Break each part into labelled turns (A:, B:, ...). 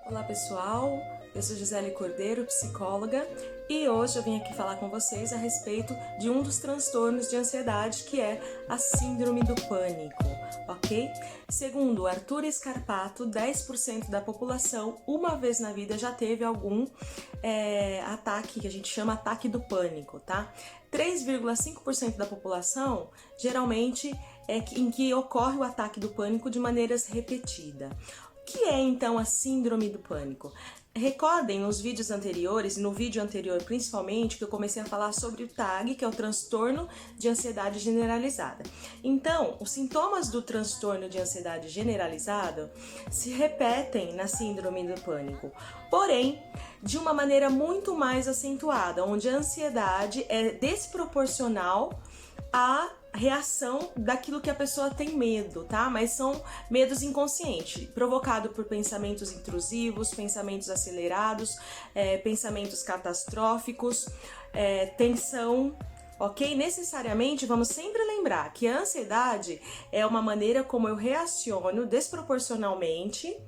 A: Olá pessoal, eu sou Gisele Cordeiro, psicóloga, e hoje eu vim aqui falar com vocês a respeito de um dos transtornos de ansiedade, que é a síndrome do pânico, ok? Segundo Arthur Scarpato, 10% da população, uma vez na vida, já teve algum ataque, que a gente chama ataque do pânico, tá? 3,5% da população, geralmente, em que ocorre o ataque do pânico de maneiras repetidas. O que é então a síndrome do pânico? Recordem nos vídeos anteriores, no vídeo anterior principalmente, que eu comecei a falar sobre o TAG, que é o transtorno de ansiedade generalizada. Então, os sintomas do transtorno de ansiedade generalizada se repetem na síndrome do pânico, porém, de uma maneira muito mais acentuada, onde a ansiedade é desproporcional à reação daquilo que a pessoa tem medo, tá? Mas são medos inconscientes, provocado por pensamentos intrusivos, pensamentos acelerados, pensamentos catastróficos, tensão, ok? Necessariamente, vamos sempre lembrar que a ansiedade é uma maneira como eu reaciono desproporcionalmente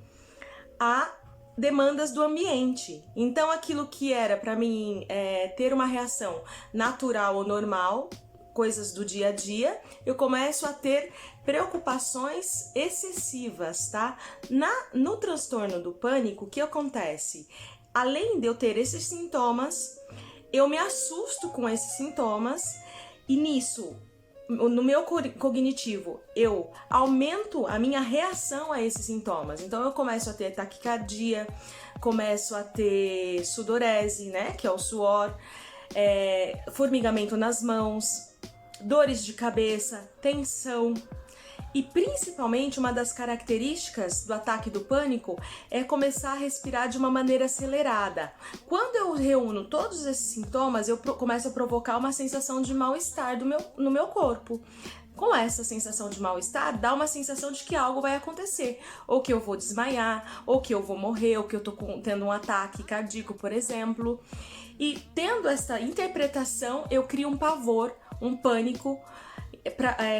A: a demandas do ambiente. Então, aquilo que era para mim ter uma reação natural ou normal, coisas do dia a dia, eu começo a ter preocupações excessivas, tá? No transtorno do pânico, o que acontece? Além de eu ter esses sintomas, eu me assusto com esses sintomas e nisso, no meu cognitivo, eu aumento a minha reação a esses sintomas. Então eu começo a ter taquicardia, começo a ter sudorese, né, que é o suor, formigamento nas mãos, dores de cabeça, tensão. E principalmente uma das características do ataque do pânico é começar a respirar de uma maneira acelerada. Quando eu reúno todos esses sintomas, eu começo a provocar uma sensação de mal-estar no meu corpo. Com essa sensação de mal-estar, dá uma sensação de que algo vai acontecer. Ou que eu vou desmaiar, ou que eu vou morrer, ou que eu tô tendo um ataque cardíaco, por exemplo. E tendo essa interpretação, eu crio um pavor, um pânico,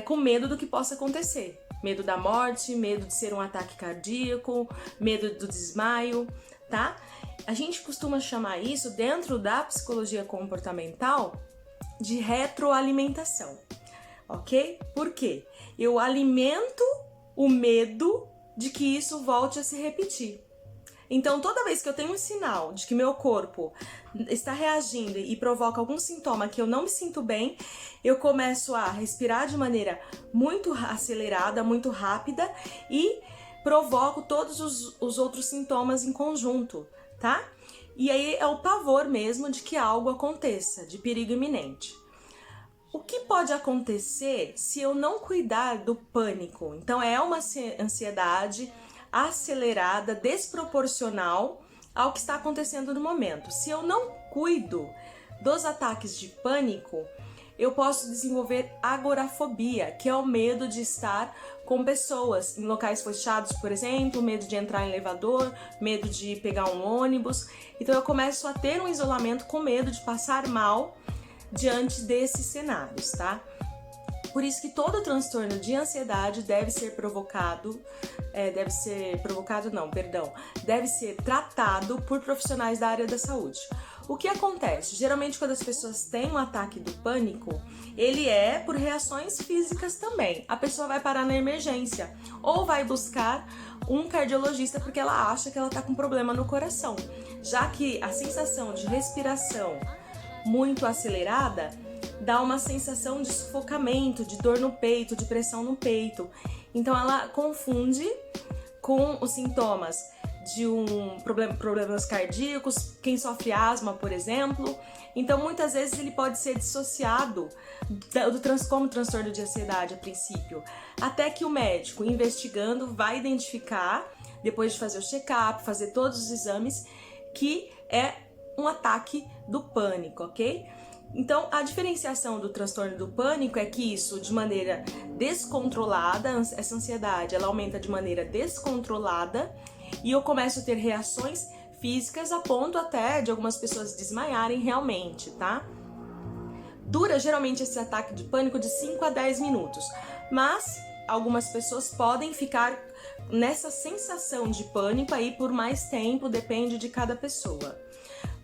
A: com medo do que possa acontecer. Medo da morte, medo de ser um ataque cardíaco, medo do desmaio, tá? A gente costuma chamar isso, dentro da psicologia comportamental, de retroalimentação, ok? Por quê? Eu alimento o medo de que isso volte a se repetir. Então, toda vez que eu tenho um sinal de que meu corpo está reagindo e provoca algum sintoma que eu não me sinto bem, eu começo a respirar de maneira muito acelerada, muito rápida e provoco todos os outros sintomas em conjunto, tá? E aí é o pavor mesmo de que algo aconteça, de perigo iminente. O que pode acontecer se eu não cuidar do pânico? Então, é uma ansiedade acelerada, desproporcional ao que está acontecendo no momento. Se eu não cuido dos ataques de pânico, eu posso desenvolver agorafobia, que é o medo de estar com pessoas em locais fechados, por exemplo, medo de entrar em elevador, medo de pegar um ônibus. Então eu começo a ter um isolamento com medo de passar mal diante desses cenários, tá? Por isso que todo transtorno de ansiedade deve ser tratado por profissionais da área da saúde. O que acontece? Geralmente quando as pessoas têm um ataque do pânico, ele é por reações físicas também. A pessoa vai parar na emergência ou vai buscar um cardiologista porque ela acha que ela está com problema no coração, já que a sensação de respiração muito acelerada dá uma sensação de sufocamento, de dor no peito, de pressão no peito. Então ela confunde com os sintomas de problemas cardíacos, quem sofre asma, por exemplo. Então muitas vezes ele pode ser dissociado como transtorno de ansiedade a princípio, até que o médico, investigando, vai identificar, depois de fazer o check-up, fazer todos os exames, que é um ataque do pânico, ok? Então, a diferenciação do transtorno do pânico é que isso, de maneira descontrolada, essa ansiedade, ela aumenta de maneira descontrolada e eu começo a ter reações físicas a ponto até de algumas pessoas desmaiarem realmente, tá? Dura geralmente esse ataque de pânico de 5 a 10 minutos, mas algumas pessoas podem ficar nessa sensação de pânico aí por mais tempo, depende de cada pessoa.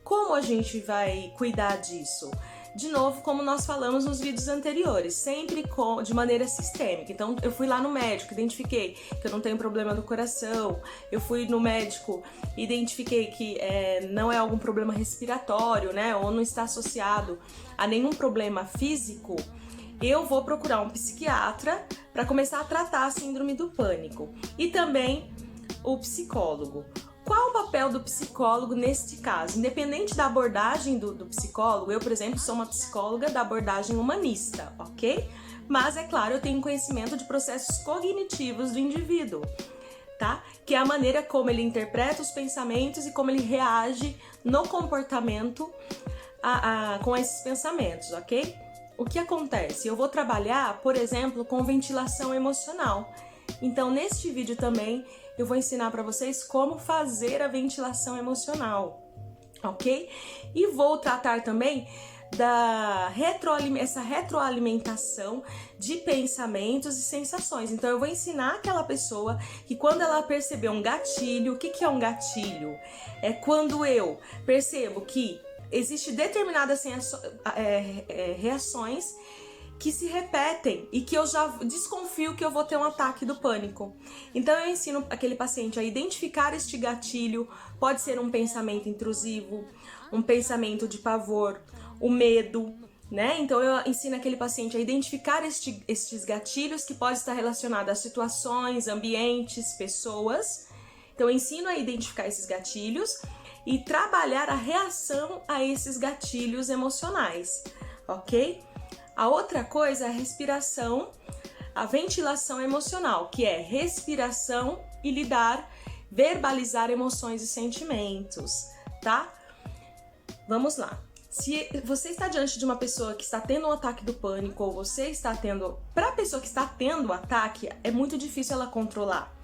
A: Como a gente vai cuidar disso? De novo, como nós falamos nos vídeos anteriores, sempre de maneira sistêmica. Então, eu fui lá no médico, identifiquei que eu não tenho problema do coração, eu fui no médico, identifiquei que não é algum problema respiratório, né, ou não está associado a nenhum problema físico, eu vou procurar um psiquiatra para começar a tratar a síndrome do pânico. E também o psicólogo. Qual o papel do psicólogo neste caso? Independente da abordagem do psicólogo, eu, por exemplo, sou uma psicóloga da abordagem humanista, ok? Mas, é claro, eu tenho conhecimento de processos cognitivos do indivíduo, tá? Que é a maneira como ele interpreta os pensamentos e como ele reage no comportamento com esses pensamentos, ok? O que acontece? Eu vou trabalhar, por exemplo, com ventilação emocional. Então, neste vídeo também, eu vou ensinar para vocês como fazer a ventilação emocional, ok? E vou tratar também essa retroalimentação de pensamentos e sensações. Então, eu vou ensinar aquela pessoa que quando ela perceber um gatilho, o que é um gatilho? É quando eu percebo que existe determinadas reações que se repetem e que eu já desconfio que eu vou ter um ataque do pânico. Então eu ensino aquele paciente a identificar este gatilho, pode ser um pensamento intrusivo, um pensamento de pavor, o medo, né? Então eu ensino aquele paciente a identificar estes gatilhos que podem estar relacionados a situações, ambientes, pessoas. Então eu ensino a identificar esses gatilhos e trabalhar a reação a esses gatilhos emocionais, ok? A outra coisa é a respiração, a ventilação emocional, que é respiração e verbalizar emoções e sentimentos, tá? Vamos lá. Se você está diante de uma pessoa que está tendo um ataque do pânico, ou você está tendo... Para a pessoa que está tendo o ataque, é muito difícil ela controlar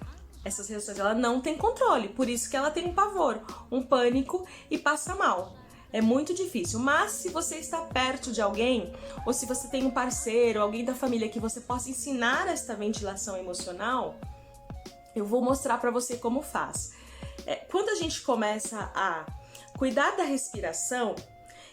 A: essas reações. Ela não tem controle, por isso que ela tem um pavor, um pânico e passa mal. É muito difícil, mas se você está perto de alguém, ou se você tem um parceiro, alguém da família que você possa ensinar esta ventilação emocional, eu vou mostrar para você como faz. Quando a gente começa a cuidar da respiração,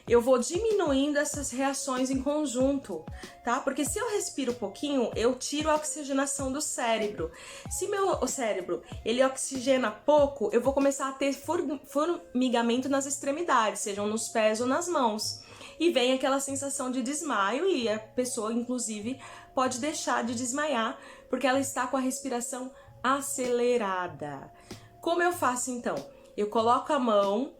A: eu vou diminuindo essas reações em conjunto, tá? Porque se eu respiro pouquinho, eu tiro a oxigenação do cérebro. Se o cérebro, ele oxigena pouco, eu vou começar a ter formigamento nas extremidades, sejam nos pés ou nas mãos. E vem aquela sensação de desmaio e a pessoa, inclusive, pode deixar de desmaiar porque ela está com a respiração acelerada. Como eu faço então? Eu coloco a mão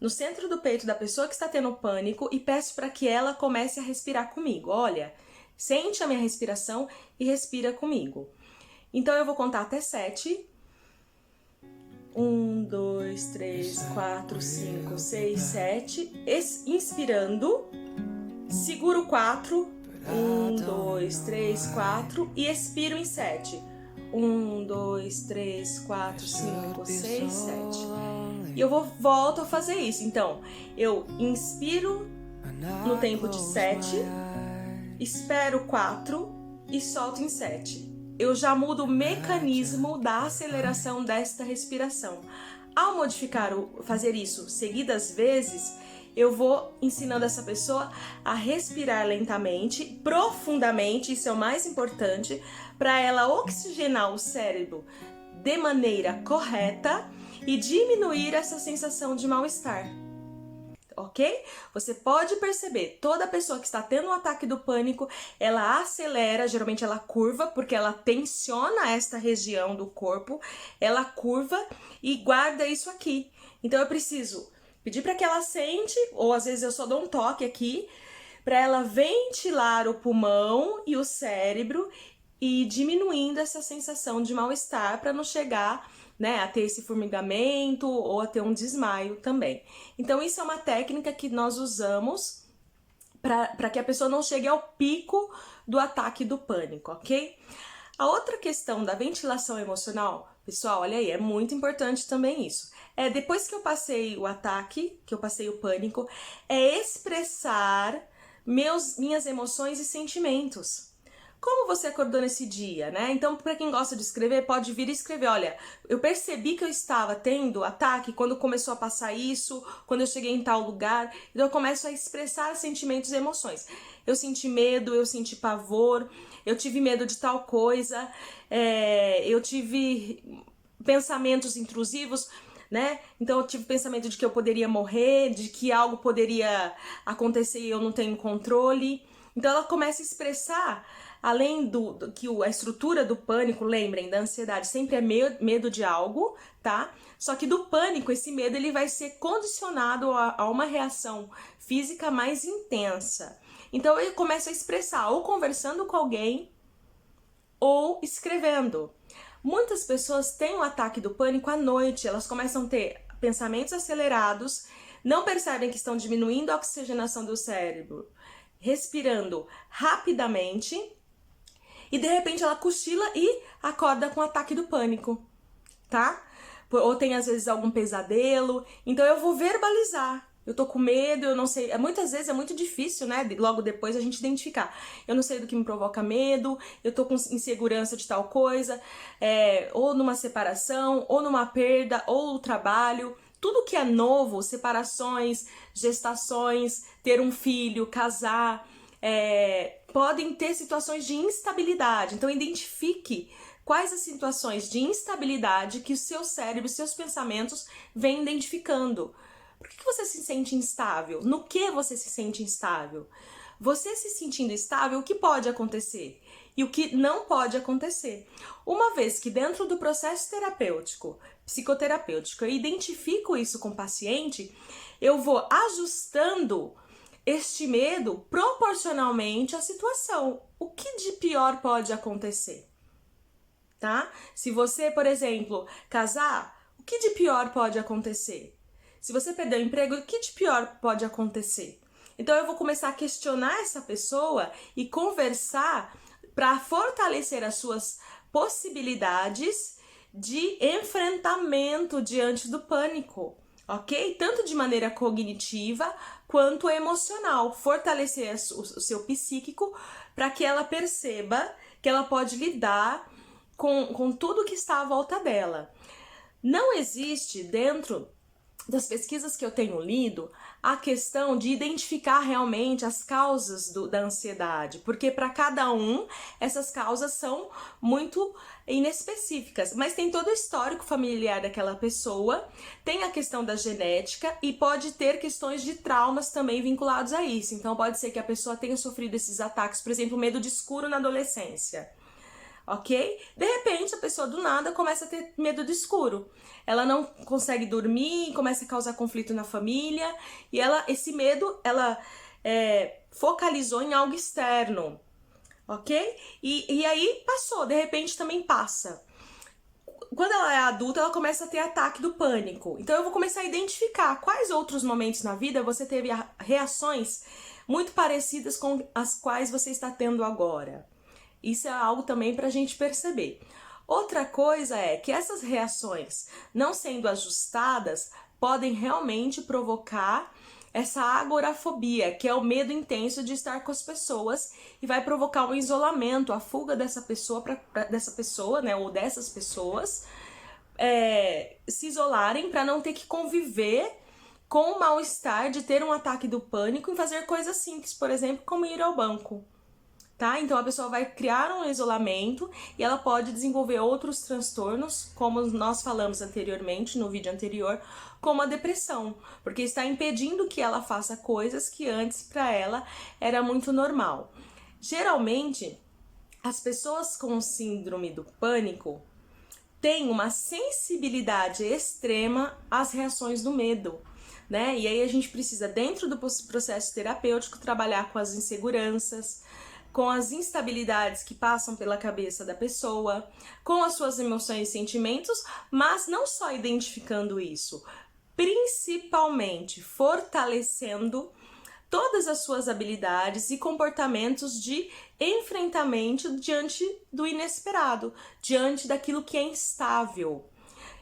A: no centro do peito da pessoa que está tendo pânico e peço para que ela comece a respirar comigo. Olha, sente a minha respiração e respira comigo. Então eu vou contar até 7. 1, 2, 3, 4, 5, 6, 7. Inspirando, seguro 4. 1, 2, 3, 4 e expiro em 7. 1, 2, 3, 4, 5, 6, 7. E eu volto a fazer isso. Então, eu inspiro no tempo de 7, espero 4 e solto em 7. Eu já mudo o mecanismo da aceleração desta respiração. Ao fazer isso seguidas vezes, eu vou ensinando essa pessoa a respirar lentamente, profundamente, isso é o mais importante, para ela oxigenar o cérebro de maneira correta e diminuir essa sensação de mal-estar, ok? Você pode perceber, toda pessoa que está tendo um ataque do pânico, ela acelera, geralmente ela curva, porque ela tensiona esta região do corpo, ela curva e guarda isso aqui. Então eu preciso pedir para que ela sente, ou às vezes eu só dou um toque aqui, para ela ventilar o pulmão e o cérebro e diminuindo essa sensação de mal-estar para não chegar, né, a ter esse formigamento ou a ter um desmaio também. Então isso é uma técnica que nós usamos para que a pessoa não chegue ao pico do ataque do pânico, ok? A outra questão da ventilação emocional, pessoal, olha aí, é muito importante também isso. Depois que eu passei o ataque, que eu passei o pânico, é expressar minhas emoções e sentimentos. Como você acordou nesse dia, né? Então, para quem gosta de escrever, pode vir e escrever, olha, eu percebi que eu estava tendo ataque quando começou a passar isso, quando eu cheguei em tal lugar, então eu começo a expressar sentimentos e emoções. Eu senti medo, eu senti pavor, eu tive medo de tal coisa, eu tive pensamentos intrusivos, né? Então eu tive pensamento de que eu poderia morrer, de que algo poderia acontecer e eu não tenho controle. Então ela começa a expressar, além do que a estrutura do pânico, lembrem, da ansiedade sempre é medo de algo, tá? Só que do pânico, esse medo ele vai ser condicionado a uma reação física mais intensa. Então ele começa a expressar ou conversando com alguém ou escrevendo. Muitas pessoas têm um ataque do pânico à noite, elas começam a ter pensamentos acelerados, não percebem que estão diminuindo a oxigenação do cérebro, respirando rapidamente, e de repente ela cochila e acorda com o ataque do pânico, tá? Ou tem às vezes algum pesadelo, então eu vou verbalizar. Eu tô com medo, eu não sei. Muitas vezes é muito difícil, né? Logo depois a gente identificar. Eu não sei do que me provoca medo, eu tô com insegurança de tal coisa, ou numa separação, ou numa perda, ou no trabalho. Tudo que é novo, separações, gestações, ter um filho, casar, podem ter situações de instabilidade. Então identifique quais as situações de instabilidade que o seu cérebro, seus pensamentos vêm identificando. Por que você se sente instável? No que você se sente instável? Você se sentindo instável, o que pode acontecer? E o que não pode acontecer? Uma vez que dentro do processo terapêutico, psicoterapêutico, eu identifico isso com o paciente, eu vou ajustando este medo proporcionalmente à situação. O que de pior pode acontecer? Tá? Se você, por exemplo, casar, o que de pior pode acontecer? Se você perder o emprego, o que de pior pode acontecer? Então eu vou começar a questionar essa pessoa e conversar para fortalecer as suas possibilidades de enfrentamento diante do pânico, ok? Tanto de maneira cognitiva quanto emocional. Fortalecer o seu psíquico para que ela perceba que ela pode lidar com tudo que está à volta dela. Não existe dentro das pesquisas que eu tenho lido a questão de identificar realmente as causas da ansiedade, porque para cada um essas causas são muito inespecíficas, mas tem todo o histórico familiar daquela pessoa, tem a questão da genética e pode ter questões de traumas também vinculados a isso. Então pode ser que a pessoa tenha sofrido esses ataques, por exemplo, medo de escuro na adolescência. Ok? De repente, a pessoa do nada começa a ter medo do escuro. Ela não consegue dormir, começa a causar conflito na família e esse medo, ela focalizou em algo externo, ok? E aí passou, de repente também passa. Quando ela é adulta, ela começa a ter ataque do pânico. Então eu vou começar a identificar quais outros momentos na vida você teve reações muito parecidas com as quais você está tendo agora. Isso é algo também para a gente perceber. Outra coisa é que essas reações, não sendo ajustadas, podem realmente provocar essa agorafobia, que é o medo intenso de estar com as pessoas e vai provocar um isolamento, a fuga dessa pessoa, né, ou dessas pessoas se isolarem para não ter que conviver com o mal-estar de ter um ataque do pânico e fazer coisas simples, por exemplo, como ir ao banco. Tá? Então a pessoa vai criar um isolamento e ela pode desenvolver outros transtornos, como nós falamos anteriormente, no vídeo anterior, como a depressão, porque está impedindo que ela faça coisas que antes para ela era muito normal. Geralmente, as pessoas com síndrome do pânico têm uma sensibilidade extrema às reações do medo, né? E aí a gente precisa, dentro do processo terapêutico, trabalhar com as inseguranças, com as instabilidades que passam pela cabeça da pessoa, com as suas emoções e sentimentos, mas não só identificando isso, principalmente fortalecendo todas as suas habilidades e comportamentos de enfrentamento diante do inesperado, diante daquilo que é instável.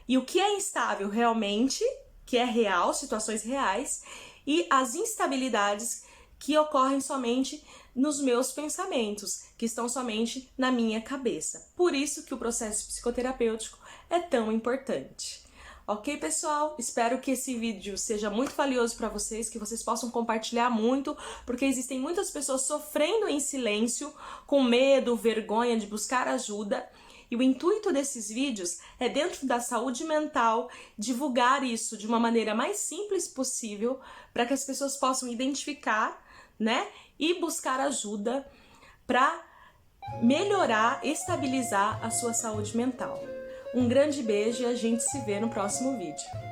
A: E o que é instável realmente, que é real, situações reais, e as instabilidades que ocorrem somente nos meus pensamentos, que estão somente na minha cabeça. Por isso que o processo psicoterapêutico é tão importante. Ok, pessoal? Espero que esse vídeo seja muito valioso para vocês, que vocês possam compartilhar muito, porque existem muitas pessoas sofrendo em silêncio, com medo, vergonha de buscar ajuda. E o intuito desses vídeos é, dentro da saúde mental, divulgar isso de uma maneira mais simples possível, para que as pessoas possam identificar, né, e buscar ajuda para melhorar, estabilizar a sua saúde mental. Um grande beijo e a gente se vê no próximo vídeo.